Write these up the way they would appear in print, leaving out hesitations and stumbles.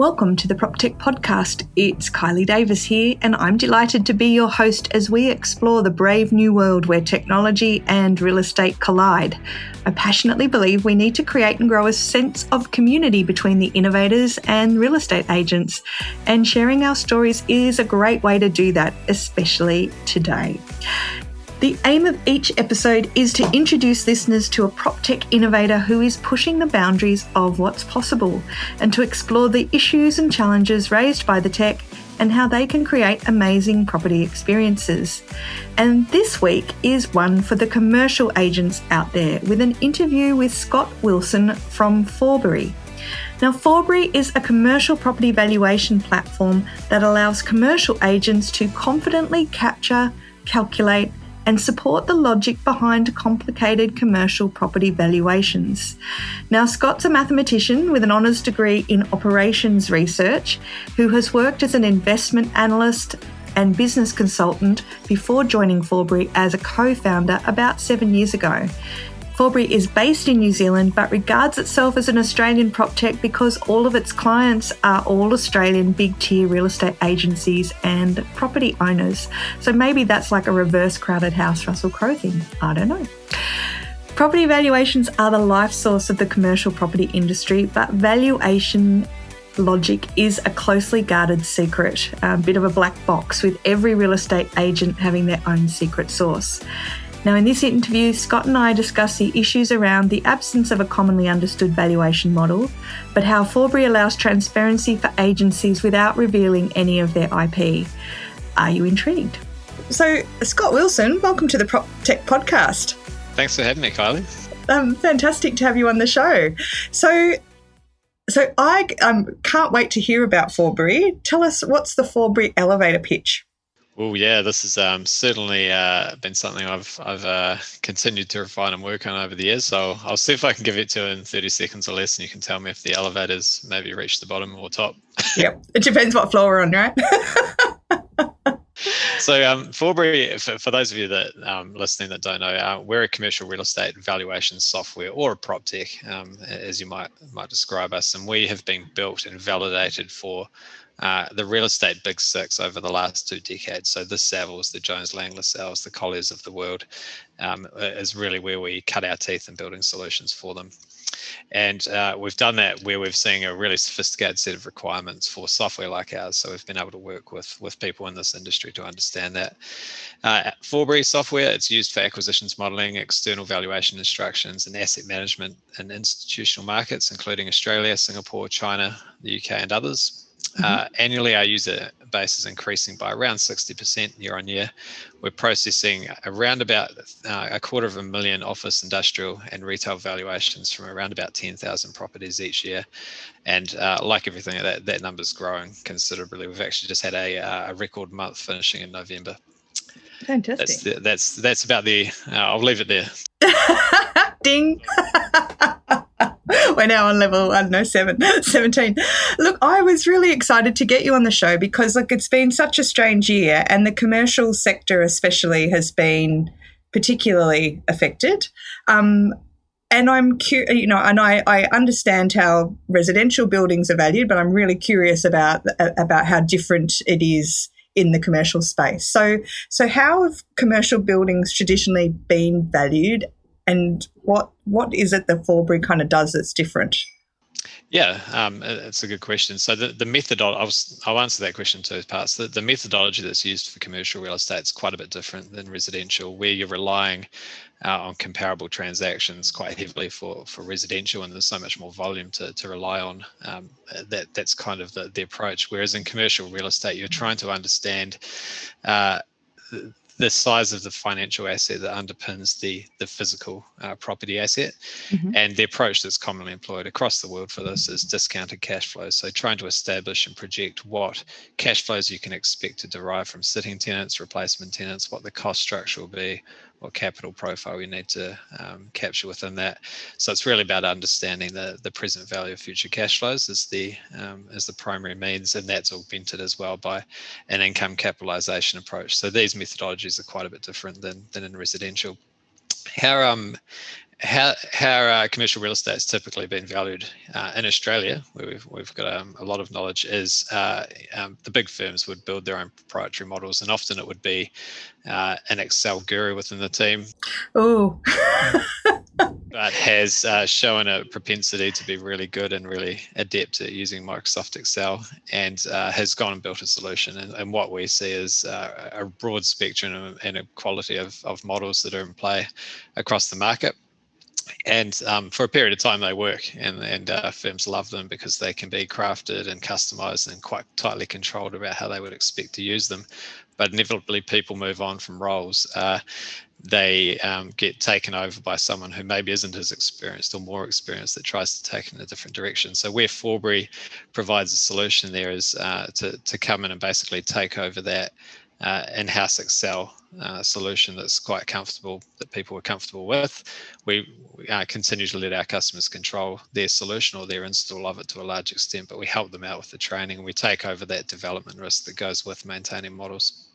Welcome to the PropTech podcast. It's Kylie Davis here, and I'm delighted to be your host as we explore the brave new world where technology and real estate collide. I passionately believe we need to create and grow a sense of community between the innovators and real estate agents, and sharing our stories is a great way to do that, especially today. The aim of each episode is to introduce listeners to a PropTech innovator who is pushing the boundaries of what's possible, and to explore the issues and challenges raised by the tech and how they can create amazing property experiences. And this week is one for the commercial agents out there, with an interview with Scott Wilson from Forbury. Now, Forbury is a commercial property valuation platform that allows commercial agents to confidently capture, calculate, and support the logic behind complicated commercial property valuations. Now, Scott's a mathematician with an honours degree in operations research, who has worked as an investment analyst and business consultant before joining Forbury as a co-founder about 7 years ago. Forbury is based in New Zealand but regards itself as an Australian PropTech because all of its clients are all Australian big tier real estate agencies and property owners. So maybe that's like a reverse Crowded House Russell Crowe thing. I don't know. Property valuations are the life source of the commercial property industry, but valuation logic is a closely guarded secret, a bit of a black box, with every real estate agent having their own secret sauce. Now, in this interview, Scott and I discuss the issues around the absence of a commonly understood valuation model, but how Forbury allows transparency for agencies without revealing any of their IP. Are you intrigued? So, Scott Wilson, welcome to the PropTech podcast. Thanks for having me, Kylie. Fantastic to have you on the show. So I can't wait to hear about Forbury. Tell us, what's the Forbury elevator pitch? Well, yeah, this has certainly been something I've continued to refine and work on over the years. So I'll see if I can give it to you in 30 seconds or less, and you can tell me if the elevator's maybe reached the bottom or top. Yep, it depends what floor we're on, right? So Forbury, for those of you that listening that don't know, we're a commercial real estate valuation software, or a PropTech, as you might describe us, and we have been built and validated for the real estate big six over the last 2 decades. So the Savills, the Jones Lang LaSalles, the Colliers of the world is really where we cut our teeth in building solutions for them. And we've done that where we've seen a really sophisticated set of requirements for software like ours. So we've been able to work with people in this industry to understand that. Forbury software, it's used for acquisitions modeling, external valuation instructions, and asset management in institutional markets, including Australia, Singapore, China, the UK, and others. Annually, our user base is increasing by around 60% year on year. We're processing around about 250,000 office, industrial, and retail valuations from around about 10,000 properties each year. And like everything, that number's growing considerably. We've actually just had a record month finishing in November. Fantastic. That's about I'll leave it there. Ding. We're now on level, 17. Look, I was really excited to get you on the show because, it's been such a strange year, and the commercial sector especially has been particularly affected. And I'm curious, and I understand how residential buildings are valued, but I'm really curious about how different it is in the commercial space. So how have commercial buildings traditionally been valued? And what is it that Forbury kind of does that's different? Yeah, it's a good question. So the methodology, I'll answer that question in 2 parts. The methodology that's used for commercial real estate is quite a bit different than residential, where you're relying on comparable transactions quite heavily for residential, and there's so much more volume to rely on. That's kind of the approach. Whereas in commercial real estate, you're trying to understand the size of the financial asset that underpins the physical property asset. And the approach that's commonly employed across the world for this is discounted cash flows. So trying to establish and project what cash flows you can expect to derive from sitting tenants, replacement tenants, what the cost structure will be, what capital profile you need to capture within that. So it's really about understanding the present value of future cash flows as the primary means, and that's augmented as well by an income capitalization approach. So these methodologies are quite a bit different than in residential. How how commercial real estate's typically been valued in Australia, where we've got a lot of knowledge, is the big firms would build their own proprietary models, and often it would be an Excel guru within the team. Oh. But has shown a propensity to be really good and really adept at using Microsoft Excel, and has gone and built a solution. And what we see is a broad spectrum and a quality of models that are in play across the market. And for a period of time they work, and firms love them because they can be crafted and customized and quite tightly controlled about how they would expect to use them. But inevitably people move on from roles. They get taken over by someone who maybe isn't as experienced or more experienced, that tries to take in a different direction. So where Forbury provides a solution there is to come in and basically take over that in-house Excel solution that's quite comfortable, that people are comfortable with. We continue to let our customers control their solution or their install of it to a large extent, but we help them out with the training, and we take over that development risk that goes with maintaining models.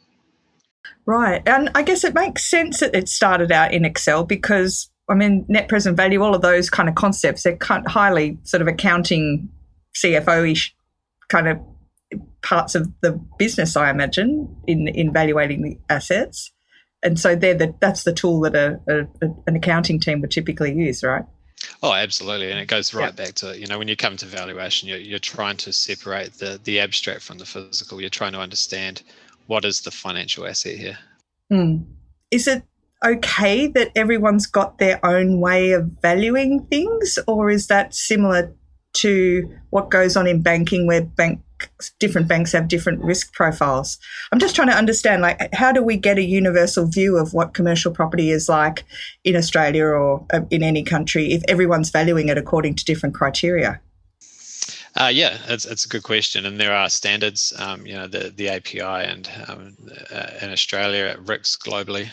Right. And I guess it makes sense that it started out in Excel because, I mean, net present value, all of those kind of concepts, they're highly sort of accounting, CFO-ish kind of parts of the business, I imagine, in evaluating the assets. And so that's the tool that an accounting team would typically use, right? Oh, absolutely. And it goes right back to, when you come to valuation, you're trying to separate the abstract from the physical. You're trying to understand what is the financial asset here. Is it okay that everyone's got their own way of valuing things, or is that similar to what goes on in banking, where different banks have different risk profiles? I'm just trying to understand, like, how do we get a universal view of what commercial property is like in Australia or in any country if everyone's valuing it according to different criteria? Yeah, it's a good question, and there are standards. The API and in Australia, RICS globally,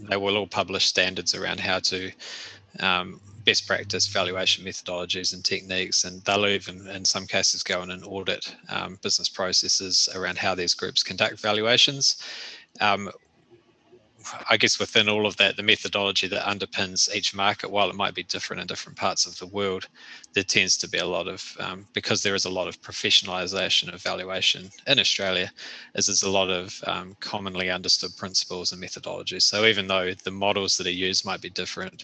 they will all publish standards around how to best practice valuation methodologies and techniques, and they'll even in some cases go in and audit business processes around how these groups conduct valuations. I guess within all of that, the methodology that underpins each market, while it might be different in different parts of the world, there tends to be a lot of, because there is a lot of professionalisation of valuation in Australia, there's a lot of commonly understood principles and methodologies. So even though the models that are used might be different,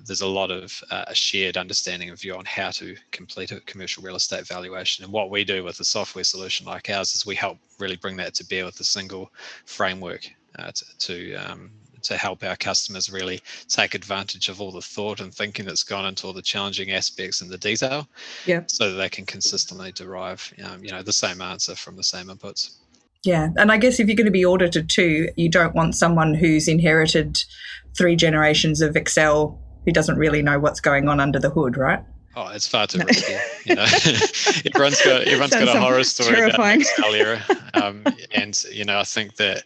there's a lot of a shared understanding and view on how to complete a commercial real estate valuation. And what we do with a software solution like ours is we help really bring that to bear with a single framework to help our customers really take advantage of all the thought and thinking that's gone into all the challenging aspects and the detail, so that they can consistently derive the same answer from the same inputs. Yeah, and I guess if you're going to be audited too, you don't want someone who's inherited 3 generations of Excel who doesn't really know what's going on under the hood, right? Oh, it's far too risky. Everyone's got a horror story terrifying. About the Excel era, and I think that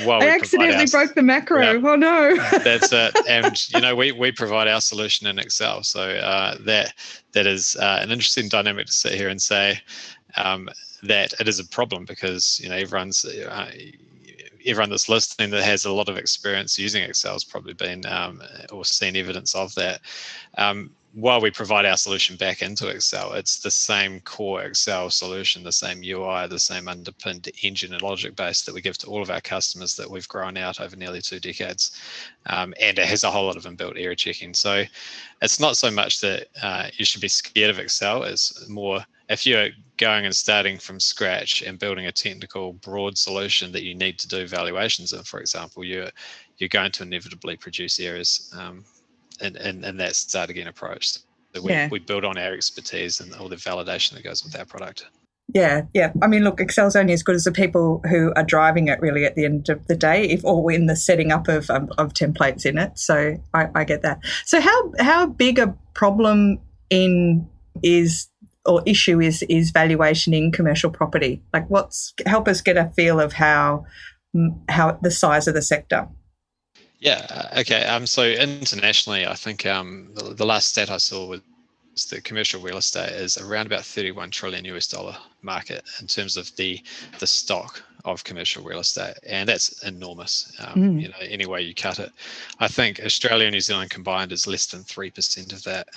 while I accidentally broke the macro. Oh no! That's it. And we provide our solution in Excel, so that is an interesting dynamic to sit here and say that it is a problem, because everyone that's listening that has a lot of experience using Excel has probably been or seen evidence of that. While we provide our solution back into Excel, it's the same core Excel solution, the same UI, the same underpinned engine and logic base that we give to all of our customers that we've grown out over nearly 2 decades. And it has a whole lot of inbuilt error checking. So it's not so much that you should be scared of Excel. It's more, if you're going and starting from scratch and building a technical broad solution that you need to do valuations in, for example, you're going to inevitably produce errors. And that start again approach. So we build on our expertise and all the validation that goes with our product. Yeah. I mean, look, Excel's only as good as the people who are driving it really at the end of the day, or in the setting up of templates in it. So I get that. So how big a problem issue is valuation in commercial property? Like, help us get a feel of how the size of the sector. Yeah. Okay. So internationally, I think the last stat I saw was that commercial real estate is around about $31 trillion US market in terms of the stock of commercial real estate, and that's enormous. Any way you cut it. I think Australia and New Zealand combined is less than 3% of that,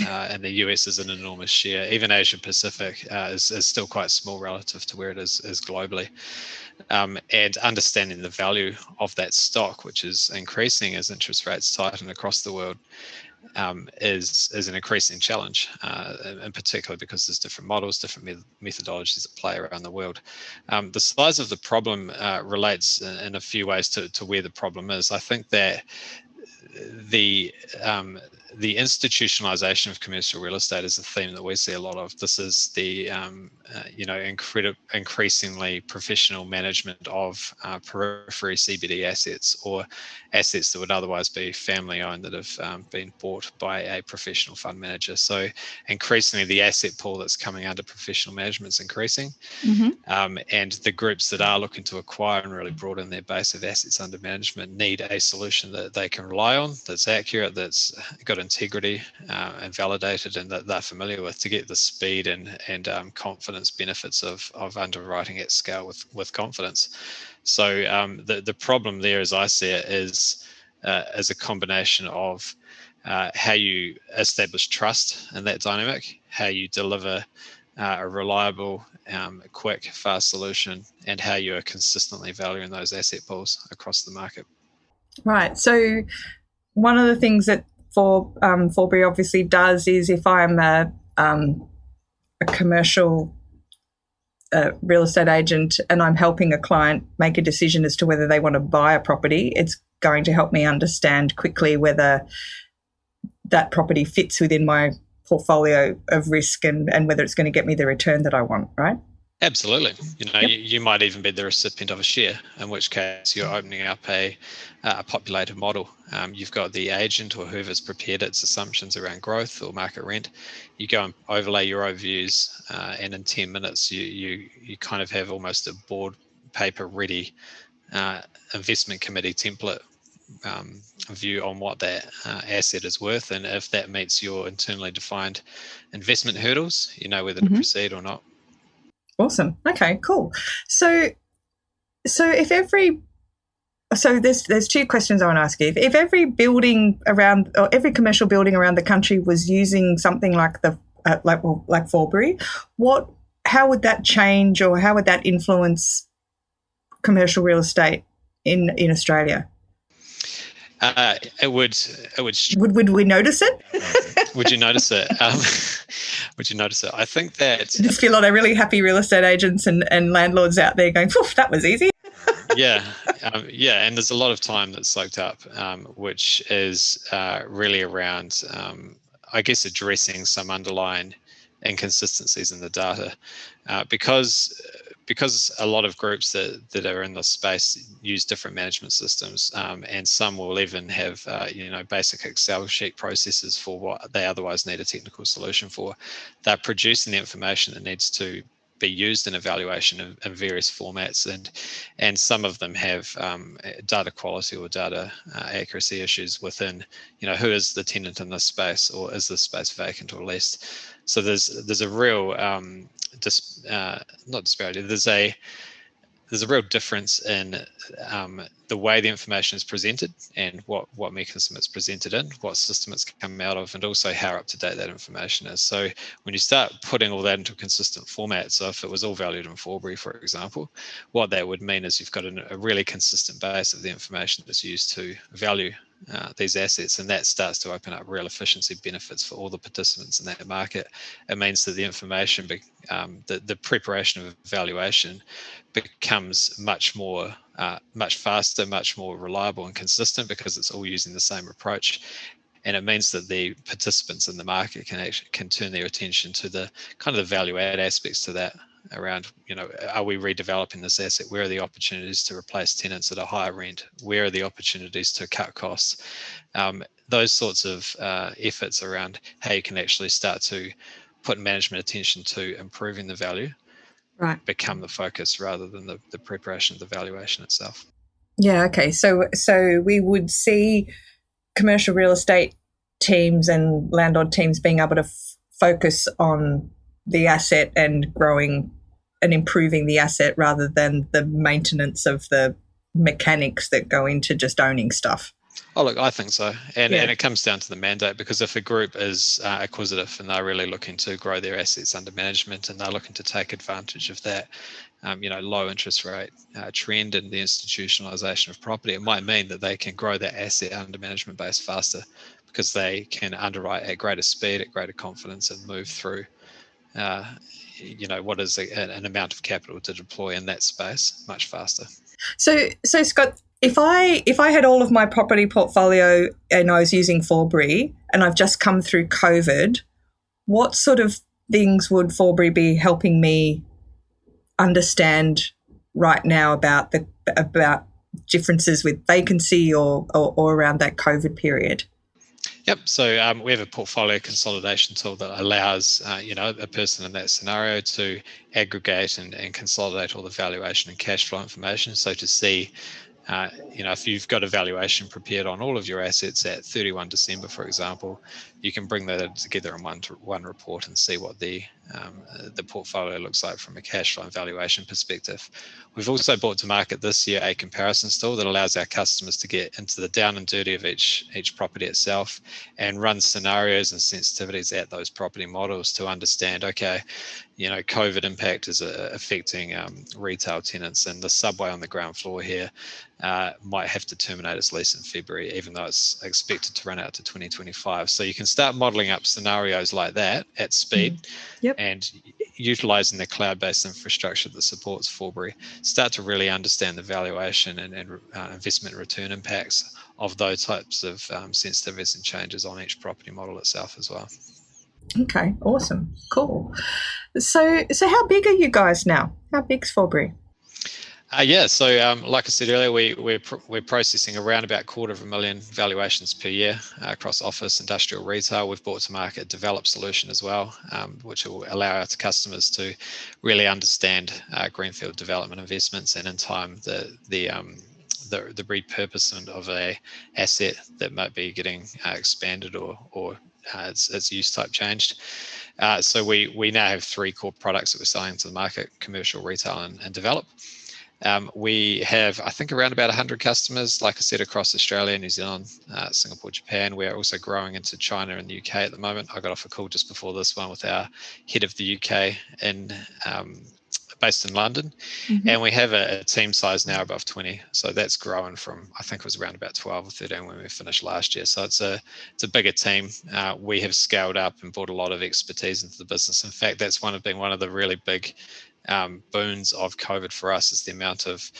and the US is an enormous share. Even Asia Pacific is still quite small relative to where it is globally. And understanding the value of that stock, which is increasing as interest rates tighten across the world, is an increasing challenge, in particular because there's different models, different methodologies at play around the world. The size of the problem relates in a few ways to where the problem is. I think that the institutionalization of commercial real estate is a theme that we see a lot of. This is the increasingly professional management of periphery CBD assets, or assets that would otherwise be family owned that have been bought by a professional fund manager. So increasingly the asset pool that's coming under professional management is increasing. And the groups that are looking to acquire and really broaden their base of assets under management need a solution that they can rely on, that's accurate, that's got integrity and validated, and that they're familiar with, to get the speed and confidence benefits of underwriting at scale with confidence. So the problem there, as I see it, is a combination of how you establish trust in that dynamic, how you deliver a reliable, quick, fast solution, and how you are consistently valuing those asset pools across the market. Right. So one of the things that Forbury obviously does is, if I'm a commercial real estate agent and I'm helping a client make a decision as to whether they want to buy a property, it's going to help me understand quickly whether that property fits within my portfolio of risk and whether it's going to get me the return that I want, right? Absolutely. You might even be the recipient of a share, in which case you're opening up a populated model. You've got the agent or whoever's prepared its assumptions around growth or market rent. You go and overlay your own views, and in 10 minutes you kind of have almost a board paper ready investment committee template view on what that asset is worth, and if that meets your internally defined investment hurdles, you know whether to proceed or not. Awesome. Okay, cool. So there's two questions I want to ask you. If every building around, or every commercial building around the country was using something like like Forbury, how would that change, or how would that influence commercial real estate in Australia? It would. Would we notice it? Would you notice it? Would you notice it? I think that... I just feel a lot of really happy real estate agents and landlords out there going, "Poof, that was easy." Yeah, and there's a lot of time that's soaked up, which is really around, I guess, addressing some underlying inconsistencies in the data, because a lot of groups that are in this space use different management systems, and some will even have basic Excel sheet processes for what they otherwise need a technical solution for. They're producing the information that needs to be used in evaluation in various formats, and some of them have data quality or data accuracy issues within, who is the tenant in this space, or is this space vacant or leased. So there's a real not disparity. There's a real difference in the way the information is presented, and what mechanism it's presented in, what system it's come out of, and also how up to date that information is. So when you start putting all that into a consistent format, so if it was all valued in Forbury, for example, what that would mean is you've got a really consistent base of the information that's used to value these assets, and that starts to open up real efficiency benefits for all the participants in that market. It means that the information, the preparation of valuation becomes much faster, much more reliable and consistent, because it's all using the same approach. And it means that the participants in the market can turn their attention to the kind of the value add aspects to that, around, are we redeveloping this asset? Where are the opportunities to replace tenants at a higher rent? Where are the opportunities to cut costs? Those sorts of efforts around how you can actually start to put management attention to improving the value, right, become the focus rather than the preparation of the valuation itself. Yeah, okay. So we would see commercial real estate teams and landlord teams being able to focus on the asset and growing and improving the asset rather than the maintenance of the mechanics that go into just owning stuff. Oh, look, I think so. And it comes down to the mandate, because if a group is acquisitive and they're really looking to grow their assets under management and they're looking to take advantage of that, low interest rate trend and the institutionalization of property, it might mean that they can grow their asset under management base faster because they can underwrite at greater speed, at greater confidence, and move through, what is an amount of capital to deploy in that space much faster. So Scott, if I had all of my property portfolio and I was using Forbury and I've just come through COVID, what sort of things would Forbury be helping me understand right now about differences with vacancy or around that COVID period? Yep. So we have a portfolio consolidation tool that allows, a person in that scenario to aggregate and consolidate all the valuation and cash flow information. So to see, if you've got a valuation prepared on all of your assets at 31 December, for example, you can bring that together in one report and see what the portfolio looks like from a cash flow and valuation perspective. We've also brought to market this year a comparison tool that allows our customers to get into the down and dirty of each property itself and run scenarios and sensitivities at those property models to understand, okay, COVID impact is affecting retail tenants, and the subway on the ground floor here might have to terminate its lease in February, even though it's expected to run out to 2025. So you can start modeling up scenarios like that at speed. Yep. And utilizing the cloud-based infrastructure that supports Forbury, start to really understand the valuation and investment return impacts of those types of sensitivities and changes on each property model itself as well. Okay, awesome, cool. So how big are you guys now? How big's Forbury? So like I said earlier, we're processing around about 250,000 valuations per year across office, industrial, retail. We've brought to market a developed solution as well, which will allow our customers to really understand greenfield development investments, and in time the repurposement of a asset that might be getting expanded or its use type changed. So we now have 3 core products that we're selling to the market: commercial, retail, and develop. We have, I think, around about 100 customers, like I said, across Australia, New Zealand, Singapore, Japan. We're also growing into China and the UK at the moment. I got off a call just before this one with our head of the UK based in London. Mm-hmm. And we have a team size now above 20. So that's grown from, I think it was around about 12 or 13 when we finished last year. So it's a bigger team. We have scaled up and brought a lot of expertise into the business. In fact, that's one of the really big boons of COVID for us, is the amount of,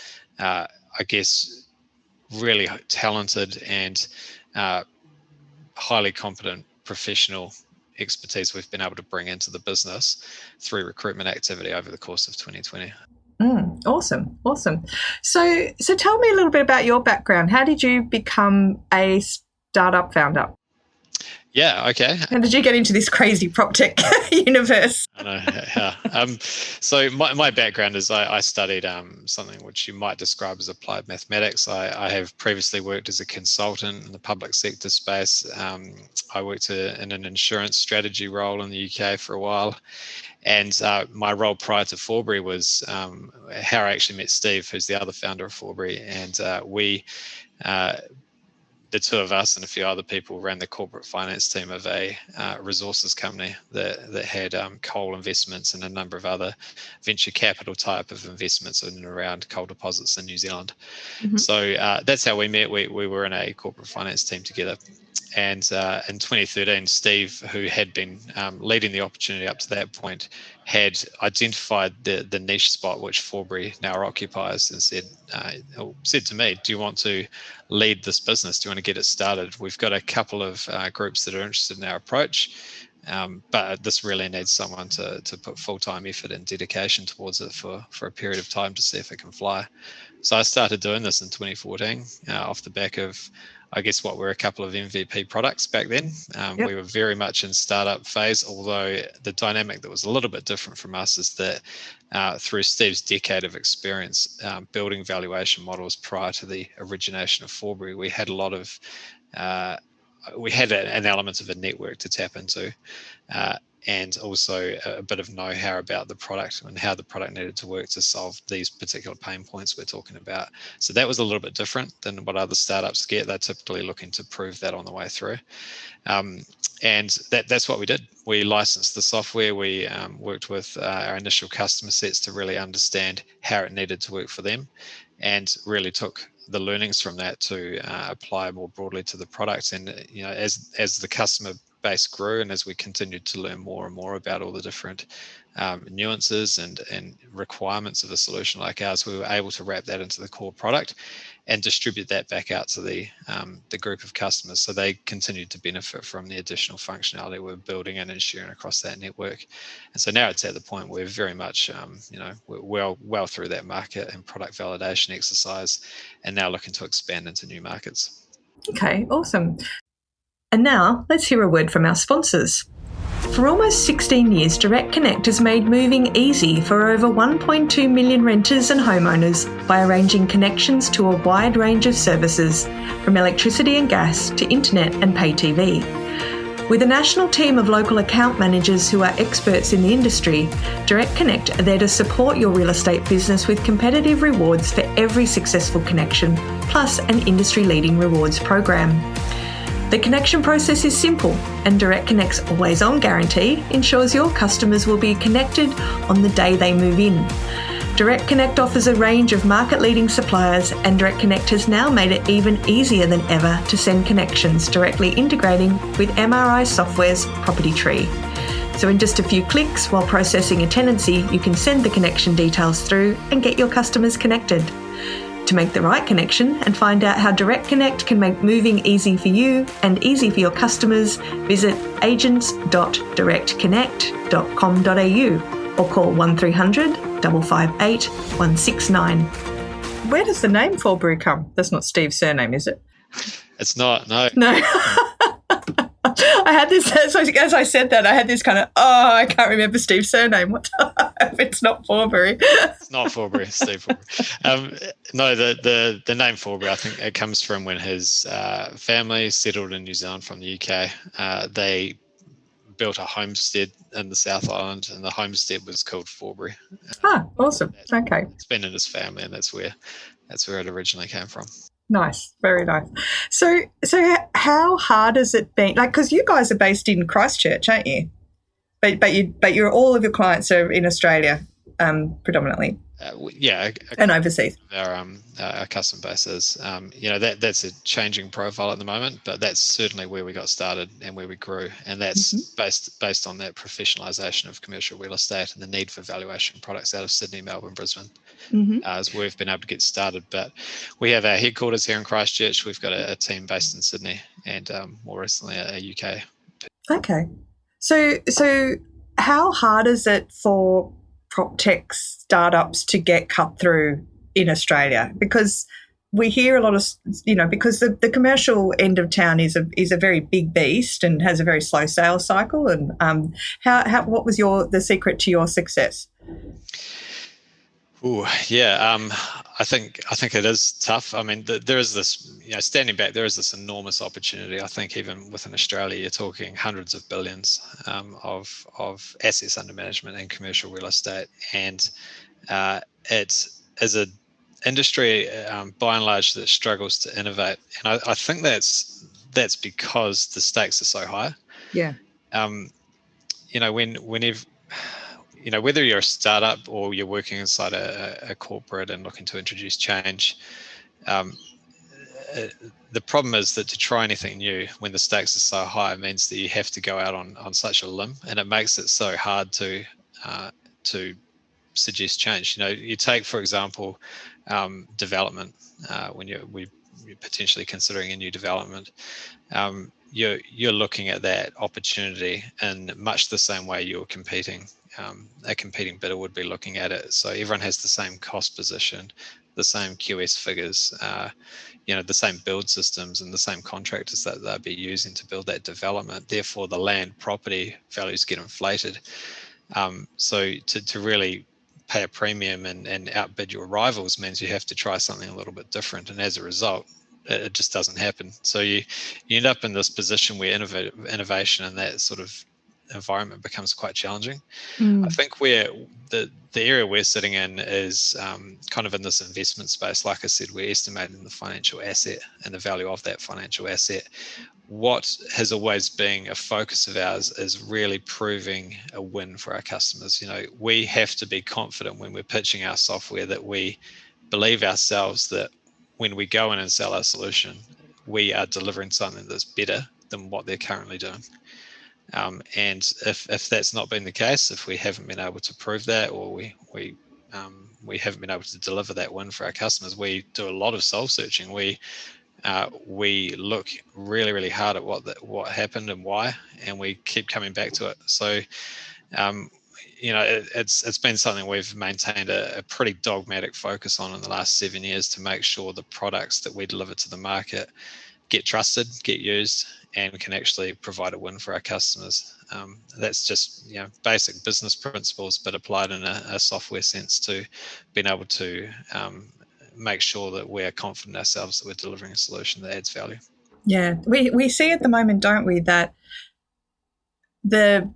really talented and highly competent professional expertise we've been able to bring into the business through recruitment activity over the course of 2020. Awesome. So tell me a little bit about your background. How did you become a startup founder? Yeah, okay. How did you get into this crazy PropTech universe? I know, yeah. So my background is I studied something which you might describe as applied mathematics. I have previously worked as a consultant in the public sector space. I worked in an insurance strategy role in the UK for a while. And my role prior to Forbury was how I actually met Steve, who's the other founder of Forbury. And the two of us and a few other people ran the corporate finance team of a resources company that had coal investments and a number of other venture capital type of investments in and around coal deposits in New Zealand. Mm-hmm. So that's how we met. We were in a corporate finance team together. And in 2013, Steve, who had been leading the opportunity up to that point, had identified the niche spot which Forbury now occupies, and said to me, "Do you want to lead this business? Do you want to get it started? We've got a couple of groups that are interested in our approach, but this really needs someone to put full-time effort and dedication towards it for a period of time to see if it can fly." So I started doing this in 2014 off the back of, I guess, what were a couple of MVP products back then. Yep. We were very much in startup phase, although the dynamic that was a little bit different from us is that through Steve's decade of experience building valuation models prior to the origination of Forbury, we had a lot of, an element of a network to tap into. and also a bit of know-how about the product and how the product needed to work to solve these particular pain points we're talking about. So that was a little bit different than what other startups get. They're typically looking to prove that on the way through. And that's what we did. We licensed the software. We worked with our initial customer sets to really understand how it needed to work for them, and really took the learnings from that to apply more broadly to the product. And as the customer base grew, and as we continued to learn more and more about all the different nuances and requirements of a solution like ours, we were able to wrap that into the core product and distribute that back out to the group of customers, so they continued to benefit from the additional functionality we're building and ensuring across that network. And so now it's at the point where we're very much, we're well through that market and product validation exercise, and now looking to expand into new markets. Okay, awesome. And now let's hear a word from our sponsors. For almost 16 years, Direct Connect has made moving easy for over 1.2 million renters and homeowners by arranging connections to a wide range of services, from electricity and gas to internet and pay TV. With a national team of local account managers who are experts in the industry, Direct Connect are there to support your real estate business with competitive rewards for every successful connection, plus an industry-leading rewards program. The connection process is simple, and Direct Connect's always-on guarantee ensures your customers will be connected on the day they move in. Direct Connect offers a range of market-leading suppliers, and Direct Connect has now made it even easier than ever to send connections, directly integrating with MRI Software's Property Tree. So in just a few clicks while processing a tenancy, you can send the connection details through and get your customers connected. To make the right connection and find out how Direct Connect can make moving easy for you and easy for your customers, visit agents.directconnect.com.au or call 1300 558 169. Where does the name Forbury come? That's not Steve's surname, is it? It's not, no. No. I had this, as I said that, I had this kind of, I can't remember Steve's surname. What if it's not Forbury? It's not Forbury, Steve Forbury. No, the name Forbury, I think it comes from when his family settled in New Zealand from the UK. They built a homestead in the South Island, and the homestead was called Forbury. Awesome. Okay. It's been in his family, and that's where it originally came from. Nice, very nice. So how hard has it been? Like, because you guys are based in Christchurch, aren't you? But you're all of your clients are in Australia, predominantly. And overseas. Our customer base is, that's a changing profile at the moment, but that's certainly where we got started and where we grew, and that's based on that professionalisation of commercial real estate and the need for valuation products out of Sydney, Melbourne, Brisbane, as we've been able to get started. But we have our headquarters here in Christchurch. We've got a team based in Sydney, and more recently a UK. Okay, so how hard is it for PropTech startups to get cut through in Australia? Because we hear a lot of, because the commercial end of town is a very big beast and has a very slow sales cycle. And what was the secret to your success? I think it is tough. I mean, there is this, standing back, there is this enormous opportunity. I think even within Australia, you're talking hundreds of billions of assets under management in commercial real estate, and it is an industry by and large that struggles to innovate. And I think that's because the stakes are so high. Yeah. Whether you're a startup or you're working inside a corporate and looking to introduce change, the problem is that to try anything new when the stakes are so high means that you have to go out on such a limb, and it makes it so hard to suggest change. You take, for example, development. When you're potentially considering a new development, you're looking at that opportunity in much the same way you're competing. A competing bidder would be looking at it. So everyone has the same cost position, the same QS figures, the same build systems and the same contractors that they'll be using to build that development. Therefore, the land property values get inflated. So to really pay a premium and outbid your rivals means you have to try something a little bit different. And as a result, it just doesn't happen. So you end up in this position where innovation and that sort of environment becomes quite challenging. Mm. I think where the area we're sitting in is kind of in this investment space. Like I said, we're estimating the financial asset and the value of that financial asset. What has always been a focus of ours is really proving a win for our customers. We have to be confident when we're pitching our software that we believe ourselves that when we go in and sell our solution, we are delivering something that's better than what they're currently doing. And if that's not been the case, if we haven't been able to prove that, or we haven't been able to deliver that win for our customers, we do a lot of soul searching. We look really, really hard at what happened and why, and we keep coming back to it. So, it's been something we've maintained a pretty dogmatic focus on in the last 7 years to make sure the products that we deliver to the market get trusted, get used, and can actually provide a win for our customers. That's just basic business principles, but applied in a software sense to being able to make sure that we're confident ourselves that we're delivering a solution that adds value. Yeah, we see at the moment, don't we, that the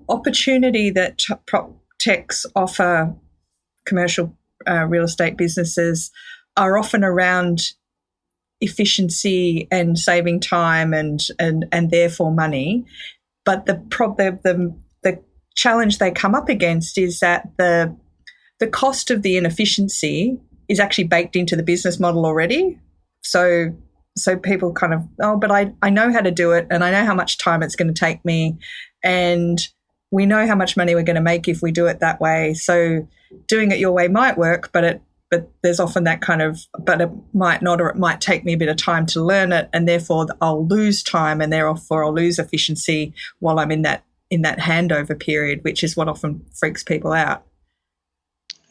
opportunity that PropTechs offer commercial real estate businesses are often around efficiency and saving time and therefore money. But the challenge they come up against is that the cost of the inefficiency is actually baked into the business model already. So people kind of, but I know how to do it, and I know how much time it's going to take me, and we know how much money we're going to make if we do it that way. So doing it your way might work, but there's often that kind of, but it might not, or it might take me a bit of time to learn it, and therefore I'll lose time, and therefore I'll lose efficiency while I'm in that handover period, which is what often freaks people out.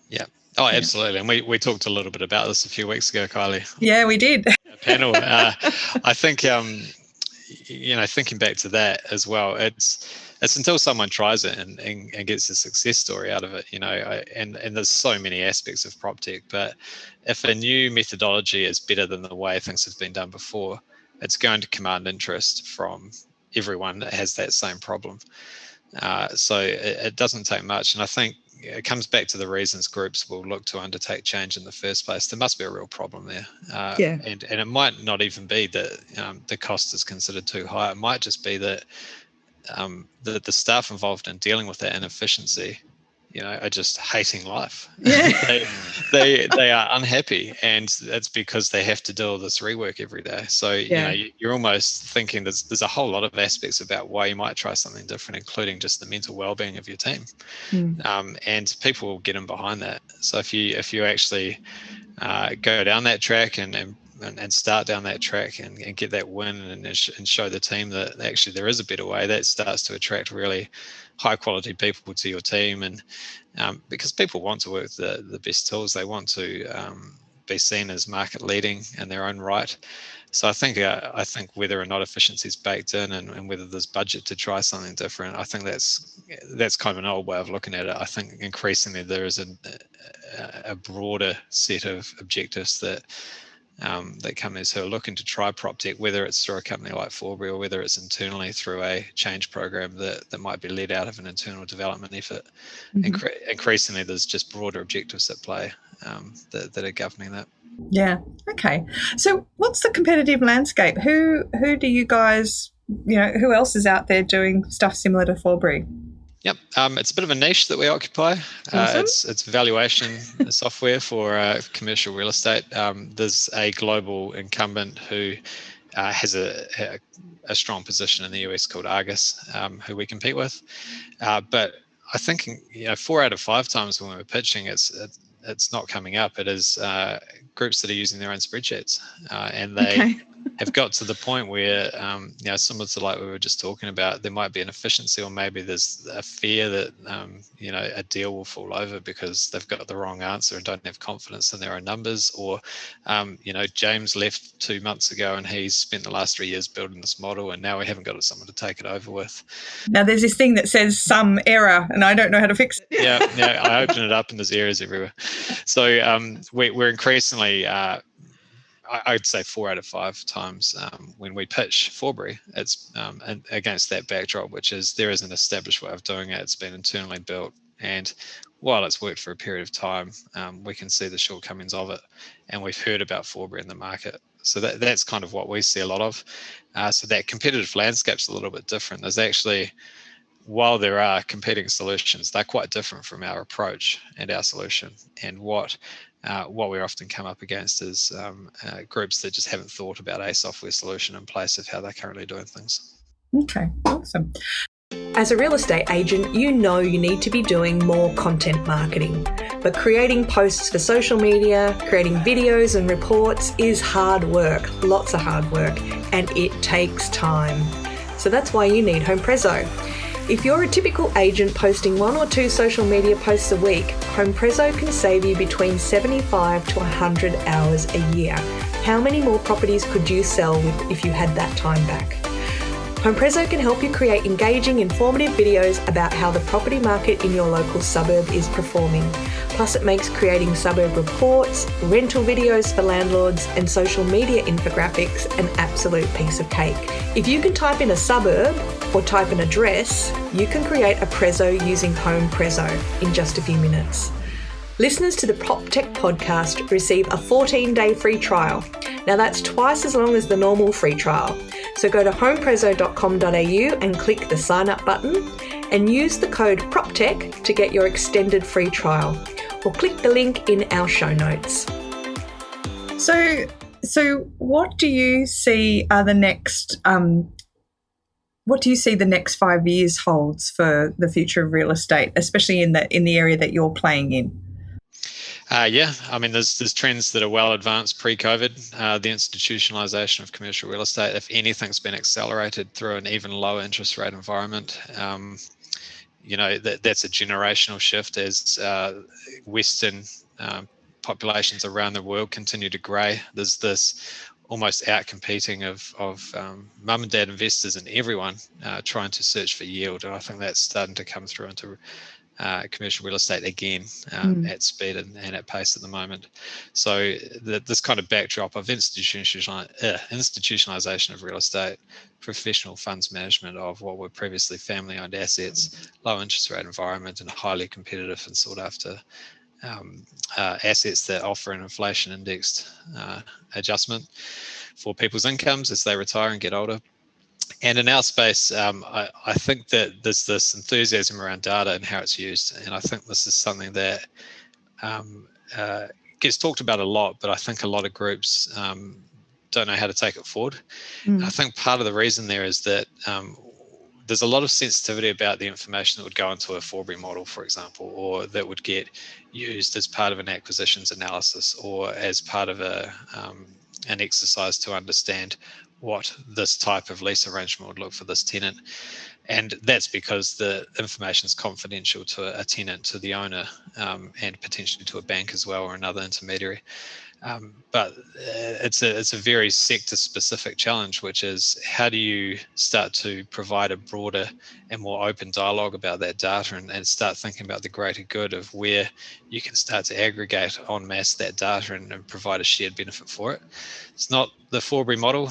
Yeah. Oh, absolutely. And we talked a little bit about this a few weeks ago, Kylie. Yeah, we did. Panel. I think, thinking back to that as well, it's until someone tries it and gets a success story out of it, and there's so many aspects of PropTech, but if a new methodology is better than the way things have been done before, it's going to command interest from everyone that has that same problem. So it doesn't take much. And I think it comes back to the reasons groups will look to undertake change in the first place. There must be a real problem there. And it might not even be that the cost is considered too high. It might just be that the staff involved in dealing with that inefficiency, are just hating life. Yeah. they are unhappy, and it's because they have to do all this rework every day. So you're almost thinking there's a whole lot of aspects about why you might try something different, including just the mental well-being of your team. And people will get in behind that. So if you actually go down that track and start down that track and get that win and show the team that actually there is a better way, that starts to attract really high quality people to your team. And because people want to work with the best tools, they want to be seen as market leading in their own right. So I think whether or not efficiency is baked in and whether there's budget to try something different, I think that's kind of an old way of looking at it. I think increasingly there is a broader set of objectives that companies who are looking to try PropTech, whether it's through a company like Forbury or whether it's internally through a change program that might be led out of an internal development effort. Increasingly, there's just broader objectives at play that are governing that. Yeah. Okay. So what's the competitive landscape? Who do you guys, who else is out there doing stuff similar to Forbury? Yep, it's a bit of a niche that we occupy. Awesome. It's valuation software for commercial real estate. There's a global incumbent who has a strong position in the US called Argus, who we compete with. But I think 4 out of 5 times when we're pitching, it's not coming up. It is groups that are using their own spreadsheets, and they have got to the point where, similar to like we were just talking about, there might be an efficiency, or maybe there's a fear that, a deal will fall over because they've got the wrong answer and don't have confidence in their own numbers. Or, James left 2 months ago and he's spent the last 3 years building this model, and now we haven't got someone to take it over with. Now there's this thing that says some error and I don't know how to fix it. Yeah, I open it up and there's errors everywhere. So we're increasingly I'd say 4 out of 5 times when we pitch Forbury, it's against that backdrop, which is there is an established way of doing it. It's been internally built, and while it's worked for a period of time, we can see the shortcomings of it, and we've heard about Forbury in the market. So that's kind of what we see a lot of. So that competitive landscape's a little bit different. There's actually, while there are competing solutions, they're quite different from our approach and our solution. And what we often come up against is groups that just haven't thought about a software solution in place of how they're currently doing things. Okay, awesome. As a real estate agent, you know you need to be doing more content marketing. But creating posts for social media, creating videos and reports is hard work, lots of hard work, and it takes time. So that's why you need HomePrezo. If you're a typical agent posting 1 or 2 social media posts a week, HomePrezo can save you between 75 to 100 hours a year. How many more properties could you sell if you had that time back? HomePrezo can help you create engaging, informative videos about how the property market in your local suburb is performing. Plus, it makes creating suburb reports, rental videos for landlords, and social media infographics an absolute piece of cake. If you can type in a suburb or type an address, you can create a Prezo using HomePrezo in just a few minutes. Listeners to the PropTech podcast receive a 14-day free trial. Now that's twice as long as the normal free trial. So go to homeprezo.com.au and click the sign up button and use the code PropTech to get your extended free trial. Or click the link in our show notes. So what do you see are the next what do you see the next 5 years holds for the future of real estate, especially in the area that you're playing in? Yeah, I mean, there's trends that are well advanced pre-COVID. The institutionalization of commercial real estate, if anything's been accelerated through an even lower interest rate environment. That's a generational shift as Western populations around the world continue to grey. There's this almost out-competing of mum and dad investors and everyone trying to search for yield. And I think that's starting to come through into commercial real estate again at speed and at pace at the moment. So this kind of backdrop of institutionalization of real estate, professional funds management of what were previously family-owned assets, low interest rate environment, and highly competitive and sought after assets that offer an inflation indexed adjustment for people's incomes as they retire and get older. And in our space, I think that there's this enthusiasm around data and how it's used. And I think this is something that gets talked about a lot, but I think a lot of groups don't know how to take it forward. I think part of the reason there is that there's a lot of sensitivity about the information that would go into a Forbury model, for example, or that would get used as part of an acquisitions analysis or as part of an exercise to understand what this type of lease arrangement would look for this tenant. And that's because the information is confidential to a tenant, to the owner, and potentially to a bank as well or another intermediary. But it's a very sector-specific challenge, which is how do you start to provide a broader and more open dialogue about that data and start thinking about the greater good of where you can start to aggregate en masse that data and provide a shared benefit for it. It's not the Forbury model.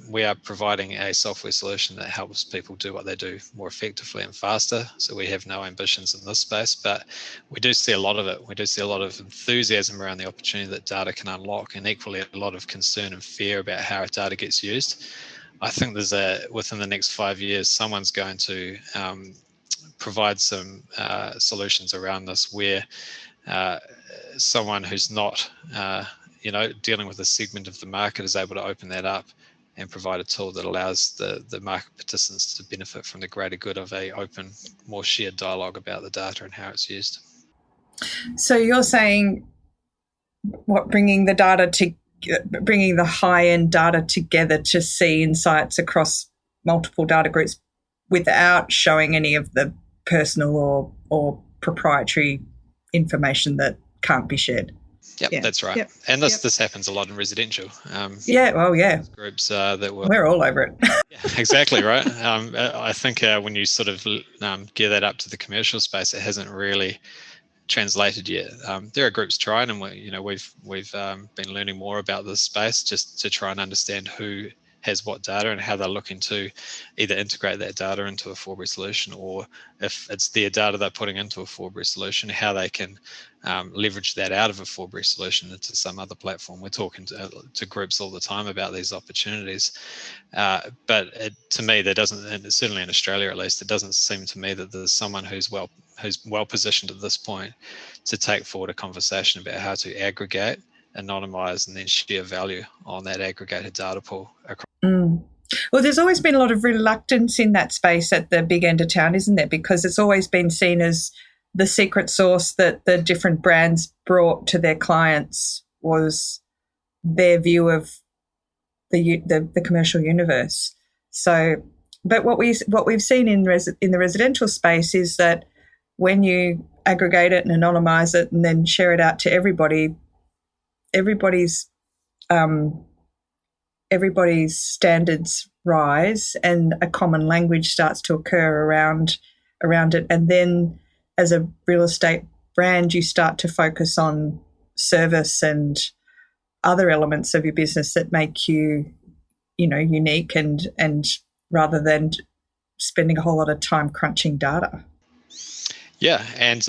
We are providing a software solution that helps people do what they do more effectively and faster. So we have no ambitions in this space, but we do see a lot of it. We do see a lot of enthusiasm around the opportunity that data can unlock, and equally a lot of concern and fear about how data gets used. I think within the next 5 years, someone's going to provide some solutions around this where someone who's not dealing with a segment of the market is able to open that up and provide a tool that allows the market participants to benefit from the greater good of a open, more shared dialogue about the data and how it's used. So you're saying bringing the high-end data together to see insights across multiple data groups without showing any of the personal or proprietary information that can't be shared. Yep, yeah, that's right. Yep. And this happens a lot in residential. Groups we're all over it. Yeah, exactly right. I think when you sort of gear that up to the commercial space, it hasn't really translated yet. There are groups trying, and we've been learning more about this space just to try and understand who has what data and how they're looking to either integrate that data into a Forbury solution, or if it's their data they're putting into a Forbury solution, how they can leverage that out of a Forbury solution into some other platform. We're talking to groups all the time about these opportunities, but to me, there doesn't, and certainly in Australia at least, it doesn't seem to me that there's someone who's well positioned at this point to take forward a conversation about how to aggregate, anonymize, and then share value on that aggregated data pool. Well, there's always been a lot of reluctance in that space at the big end of town, isn't there? Because it's always been seen as the secret sauce that the different brands brought to their clients was their view of the commercial universe. So, but what we've seen in the residential space is that when you aggregate it and anonymize it and then share it out to everybody's standards rise and a common language starts to occur around it. And then as a real estate brand, you start to focus on service and other elements of your business that make you, unique and rather than spending a whole lot of time crunching data. Yeah, and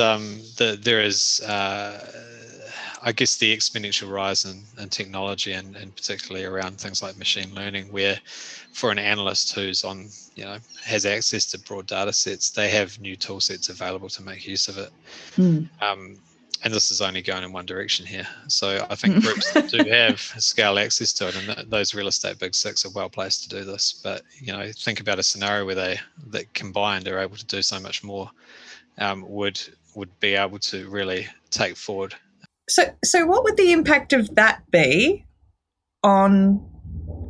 there is, I guess, the exponential rise in technology and particularly around things like machine learning, where for an analyst who's has access to broad data sets, they have new tool sets available to make use of it. And this is only going in one direction here. So I think groups that do have scale access to it, and those real estate big six are well placed to do this. But, think about a scenario where that combined are able to do so much more, would be able to really take forward. So what would the impact of that be on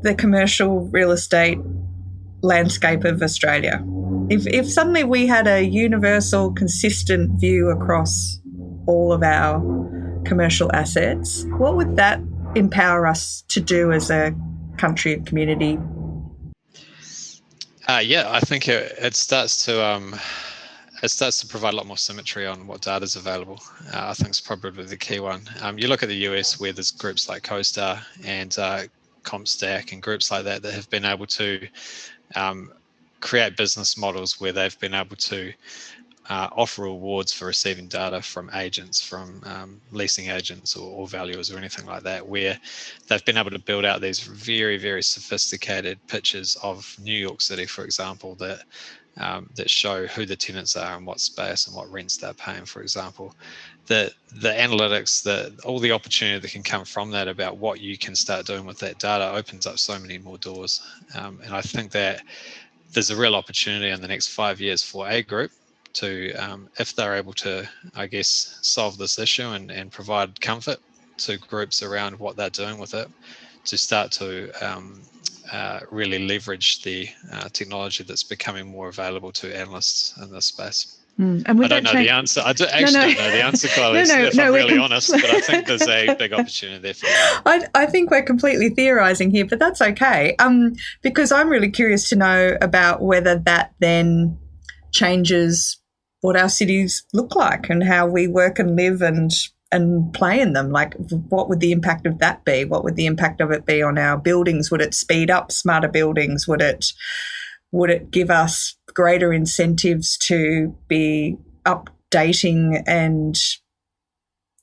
the commercial real estate landscape of Australia? If suddenly we had a universal, consistent view across all of our commercial assets, what would that empower us to do as a country and community? I think it starts to provide a lot more symmetry on what data is available. I think it's probably the key one. You look at the US, where there's groups like CoStar and CompStack and groups like that have been able to create business models where they've been able to offer rewards for receiving data from agents, from leasing agents or valuers or anything like that, where they've been able to build out these very, very sophisticated pictures of New York City, for example, that show who the tenants are and what space and what rents they're paying, for example. The analytics, all the opportunity that can come from that about what you can start doing with that data opens up so many more doors. And I think that there's a real opportunity in the next 5 years for a group to, if they're able to, I guess, solve this issue and provide comfort to groups around what they're doing with it, to start to really leverage the technology that's becoming more available to analysts in this space. And I don't know the answer. I don't know the answer, Kylie, if I'm really honest, but I think there's a big opportunity there for you. I think we're completely theorising here, but that's okay, because I'm really curious to know about whether that then changes what our cities look like and how we work and live and play in them. Like, what would the impact of that be? What would the impact of it be on our buildings? Would it speed up smarter buildings? Would it give us greater incentives to be updating? And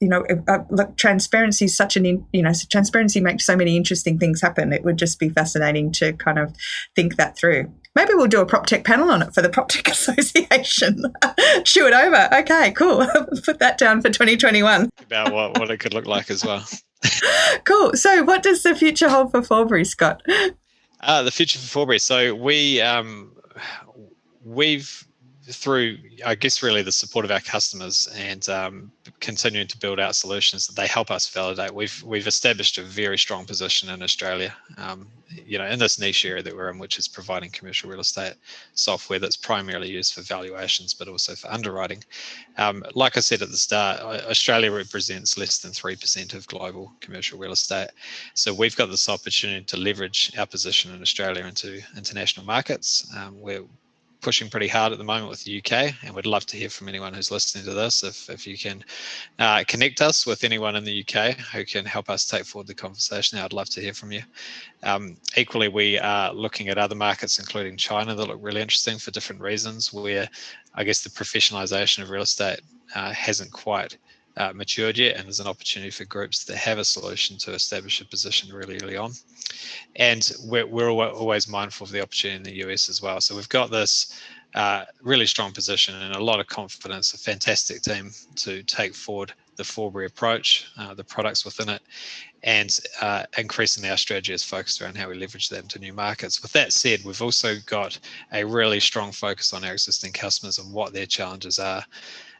look, transparency is transparency makes so many interesting things happen. It would just be fascinating to kind of think that through. Maybe we'll do a PropTech panel on it for the PropTech Association. Shoo it over. Okay, cool. Put that down for 2021. About what it could look like as well. Cool. So what does the future hold for Forbury, Scott? The future for Forbury. So we've, through, I guess, really the support of our customers and continuing to build out solutions that they help us validate, we've established a very strong position in Australia, in this niche area that we're in, which is providing commercial real estate software that's primarily used for valuations, but also for underwriting. Like I said at the start, Australia represents less than 3% of global commercial real estate. So we've got this opportunity to leverage our position in Australia into international markets. We're pushing pretty hard at the moment with the UK, and we'd love to hear from anyone who's listening to this. If you can connect us with anyone in the UK who can help us take forward the conversation, I'd love to hear from you. Equally, we are looking at other markets, including China, that look really interesting for different reasons, where I guess the professionalization of real estate hasn't quite matured yet, and there's an opportunity for groups that have a solution to establish a position really early on. And we're always mindful of the opportunity in the US as well. So we've got this really strong position and a lot of confidence, a fantastic team to take forward the Forbury approach, the products within it, and increasingly our strategy is focused around how we leverage that into new markets. With that said, we've also got a really strong focus on our existing customers and what their challenges are.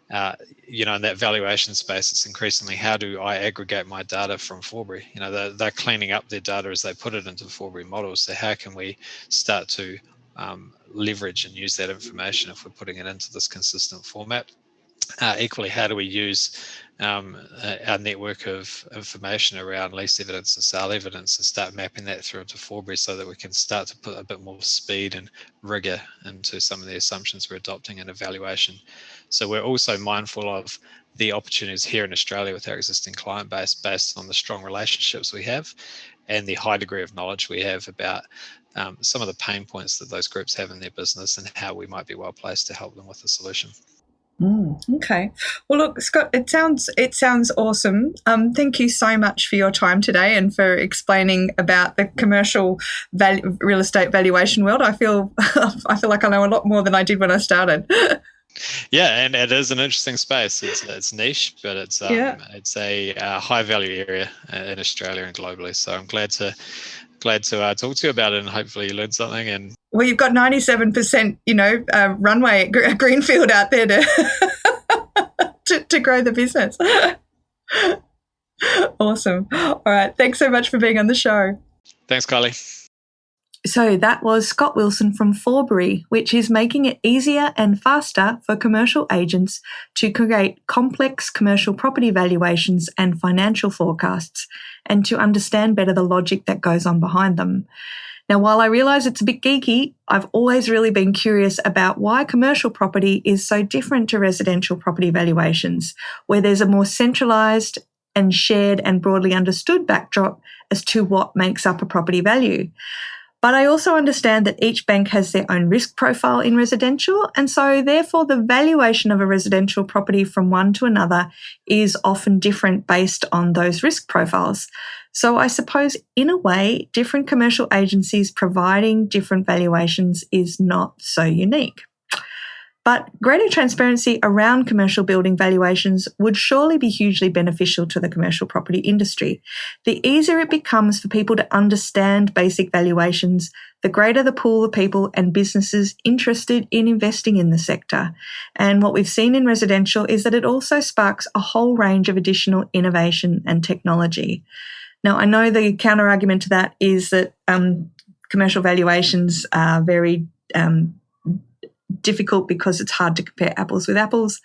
In that valuation space, it's increasingly how do I aggregate my data from Forbury? They're cleaning up their data as they put it into the Forbury models. So how can we start to leverage and use that information if we're putting it into this consistent format? Equally, how do we use our network of information around lease evidence and sale evidence and start mapping that through into Forbury so that we can start to put a bit more speed and rigor into some of the assumptions we're adopting in evaluation. So we're also mindful of the opportunities here in Australia with our existing client base based on the strong relationships we have and the high degree of knowledge we have about some of the pain points that those groups have in their business and how we might be well placed to help them with a solution. Okay. Well, look, Scott, it sounds awesome. Thank you so much for your time today and for explaining about the commercial real estate valuation world. I feel like I know a lot more than I did when I started. Yeah, and it is an interesting space. It's niche, but it's a high value area in Australia and globally. So I'm glad to talk to you about it, and hopefully you learned something. And well, you've got 97%, runway greenfield out there to grow the business. Awesome. All right. Thanks so much for being on the show. Thanks, Kylie. So that was Scott Wilson from Forbury, which is making it easier and faster for commercial agents to create complex commercial property valuations and financial forecasts, and to understand better the logic that goes on behind them. Now, while I realise it's a bit geeky, I've always really been curious about why commercial property is so different to residential property valuations, where there's a more centralised and shared and broadly understood backdrop as to what makes up a property value. But I also understand that each bank has their own risk profile in residential, and so therefore the valuation of a residential property from one to another is often different based on those risk profiles. So I suppose in a way, different commercial agencies providing different valuations is not so unique. But greater transparency around commercial building valuations would surely be hugely beneficial to the commercial property industry. The easier it becomes for people to understand basic valuations, the greater the pool of people and businesses interested in investing in the sector. And what we've seen in residential is that it also sparks a whole range of additional innovation and technology. Now, I know the counter-argument to that is that commercial valuations are very difficult because it's hard to compare apples with apples.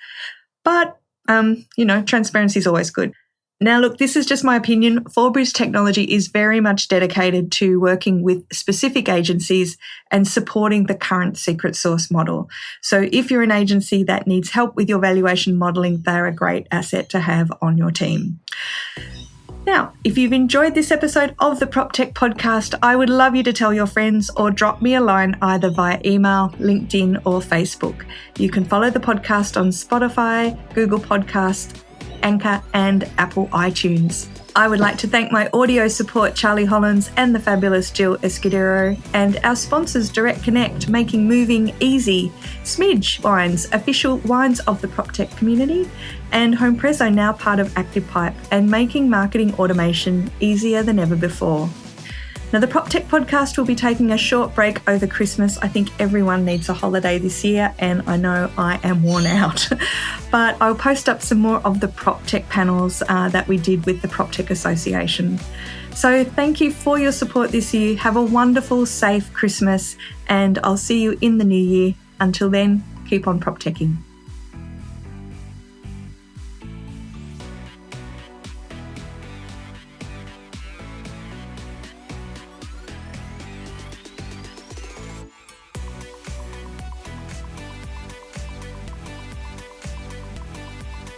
But, transparency is always good. Now, look, this is just my opinion. Forbury's technology is very much dedicated to working with specific agencies and supporting the current secret source model. So if you're an agency that needs help with your valuation modelling, they're a great asset to have on your team. Now, if you've enjoyed this episode of the PropTech podcast, I would love you to tell your friends or drop me a line either via email, LinkedIn, or Facebook. You can follow the podcast on Spotify, Google Podcasts, Anchor, and Apple iTunes. I would like to thank my audio support, Charlie Hollins, and the fabulous Jill Escudero, and our sponsors, Direct Connect, making moving easy, Smidge Wines, official wines of the PropTech community, and Home Prezzo, now part of ActivePipe, and making marketing automation easier than ever before. Now, the PropTech podcast will be taking a short break over Christmas. I think everyone needs a holiday this year, and I know I am worn out. But I'll post up some more of the PropTech panels that we did with the PropTech Association. So thank you for your support this year. Have a wonderful, safe Christmas, and I'll see you in the new year. Until then, keep on PropTeching.